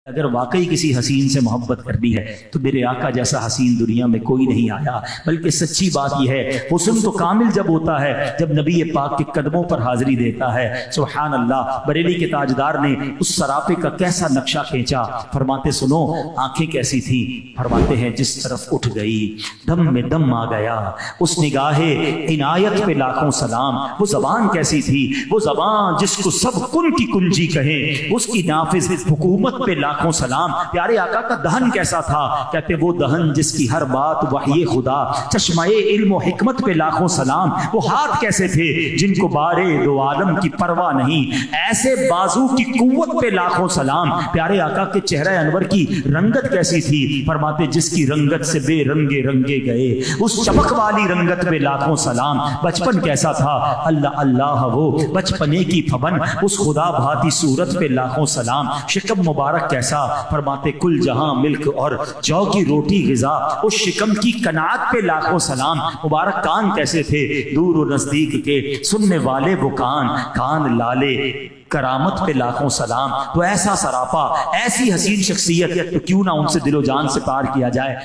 اگر واقعی کسی حسین سے محبت کرنی ہے تو میرے آقا جیسا حسین دنیا میں کوئی نہیں آیا، بلکہ سچی بات یہ ہے حسن تو کامل جب ہوتا ہے جب نبی پاک کے قدموں پر حاضری دیتا ہے۔ سبحان اللہ، بریلی کے تاجدار نے اس سراپے کا کیسا نقشہ کھینچا، فرماتے سنو آنکھیں کیسی تھی، فرماتے ہیں جس طرف اٹھ گئی دم میں دم آ گیا، اس نگاہ عنایت پہ لاکھوں سلام۔ وہ زبان کیسی تھی، وہ زبان جس کو سب کن کی کنجی کہیں، اس کی نافذ حکومت پہ لاکھوں سلام۔ پیارے آقا کا دہن کیسا تھا، کہتے وہ دہن جس کی ہر بات وحی خدا، چشمہ علم و حکمت پہ لاکھوں سلام۔ وہ ہاتھ کیسے تھے جن کو بارے دو عالم کی پرواہ نہیں، ایسے بازو کی قوت پہ لاکھوں سلام۔ پیارے آقا کے چہرہ انور کی رنگت کیسی تھی، فرماتے جس کی رنگت سے بے رنگے رنگے گئے، اس چمک والی رنگت پہ لاکھوں سلام۔ بچپن کیسا تھا، اللہ اللہ وہ بچپنے کی پھبن، اس خدا بھاتی صورت پہ لاکھوں سلام۔ شکم مبارک کیسا، فرماتے کل جہاں ملک اور جو کی روٹی غذا، اس شکم کی قناعت پہ لاکھوں سلام۔ مبارک کان کیسے تھے، دور و نزدیک کے سننے والے وہ کان لالے کرامت پہ لاکھوں سلام۔ تو ایسا سراپا، ایسی حسین شخصیت، تو کیوں نہ ان سے دل و جان سے پیار کیا جائے۔